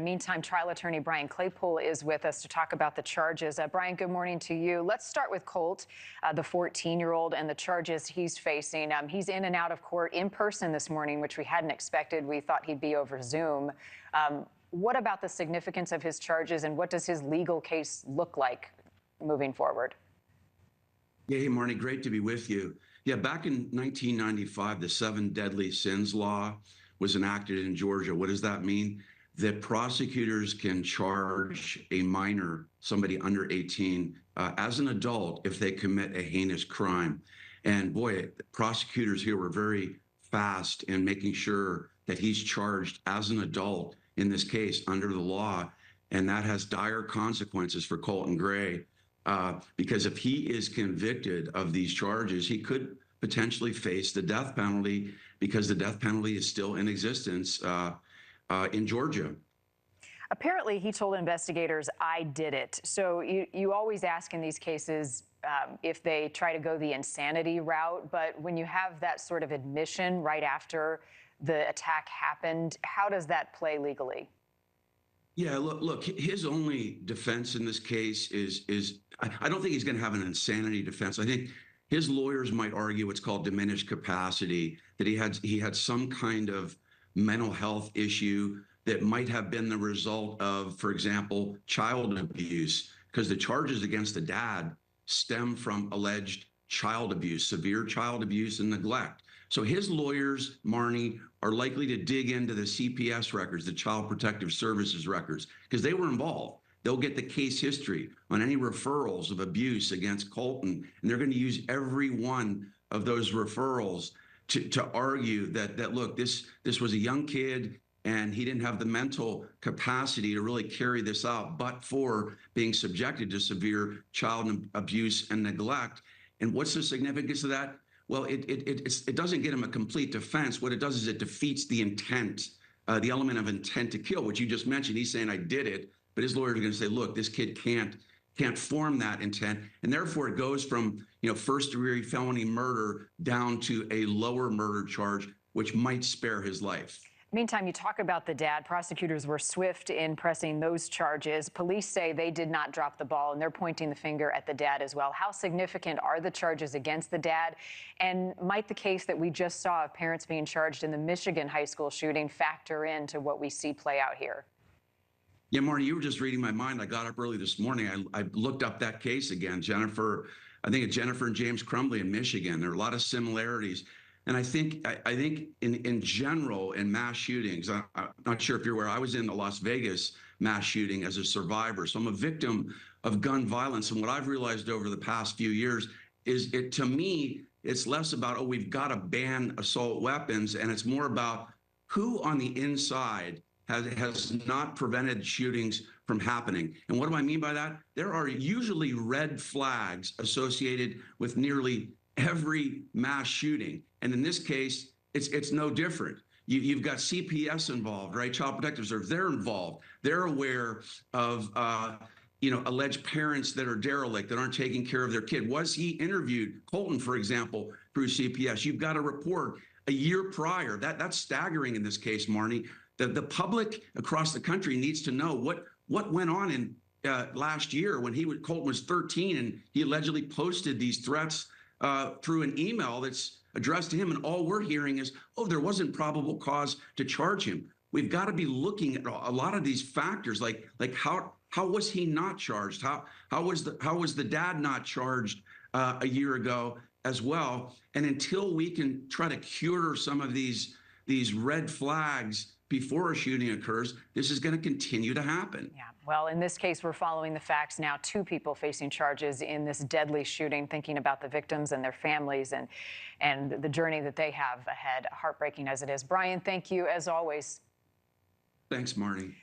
Meantime, trial attorney Brian Claypool is with us to talk about the charges. Brian, good morning to you. Let's start with Colt, the 14-year-old, and the charges he's facing. He's in and out of court in person this morning, which we hadn't expected. We thought he'd be over Zoom. What about the significance of his charges, and what does his legal case look like moving forward? Yeah, hey, Marnie, great to be with you. Yeah, back in 1995, the Seven Deadly Sins law was enacted in Georgia. What does that mean? That prosecutors can charge a minor, somebody under 18, as an adult if they commit a heinous crime. And boy, prosecutors here were very fast in making sure that he's charged as an adult in this case under the law. And that has dire consequences for Colton Gray. Because if he is convicted of these charges, he could potentially face the death penalty because the death penalty is still in existence in Georgia. Apparently, he told investigators, "I did it." So you always ask in these cases if they try to go the insanity route. But when you have that sort of admission right after the attack happened, how does that play legally? Yeah, look, his only defense in this case is I don't think he's going to have an insanity defense. I think his lawyers might argue what's called diminished capacity, that he had some kind of mental health issue that might have been the result of, for example, child abuse, because the charges against the dad stem from alleged child abuse, severe child abuse and neglect. So his lawyers, Marnie, are likely to dig into the CPS records, the Child Protective Services records, because they were involved. They'll get the case history on any referrals of abuse against Colton, and they're going to use every one of those referrals to argue that look, this was a young kid and he didn't have the mental capacity to really carry this out, but for being subjected to severe child abuse and neglect. And what's the significance of that? Well, it doesn't get him a complete defense. What it does is it defeats the intent, the element of intent to kill, which you just mentioned. He's saying, "I did it," but his lawyers are going to say, "Look, this kid can't form that intent," and therefore it goes from first-degree felony murder down to a lower murder charge, which might spare his life. Meantime, you talk about the dad. Prosecutors were swift in pressing those charges. Police say they did not drop the ball, and they're pointing the finger at the dad as well. How significant are the charges against the dad? And might the case that we just saw of parents being charged in the Michigan high school shooting factor into what we see play out here? Yeah, Marty, you were just reading my mind. I got up early this morning. I looked up that case again. I think it's Jennifer and James Crumbley in Michigan. There are a lot of similarities. And I think in general, in mass shootings, I'm not sure if you're aware, I was in the Las Vegas mass shooting as a survivor. So I'm a victim of gun violence. And what I've realized over the past few years is to me, it's less about, oh, we've got to ban assault weapons. And it's more about who on the inside has not prevented shootings from happening. And what do I mean by that? There are usually red flags associated with nearly every mass shooting. And in this case, it's no different. You've got CPS involved, right? Child Protective Service, they're involved. They're aware of alleged parents that are derelict, that aren't taking care of their kid. Was he interviewed? Colton, for example, through CPS. You've got a report a year prior. That's staggering in this case, Marnie. The public across the country needs to know what went on in last year when Colton was 13 and he allegedly posted these threats through an email that's addressed to him, and all we're hearing is, oh, there wasn't probable cause to charge him. We've got to be looking at a lot of these factors, like how was he not charged? How was the dad not charged a year ago as well? And until we can try to cure some of these red flags before a shooting occurs, this is going to continue to happen. Yeah. Well, in this case, we're following the facts now. 2 people facing charges in this deadly shooting, thinking about the victims and their families and the journey that they have ahead, heartbreaking as it is. Brian, thank you as always. Thanks, Marnie.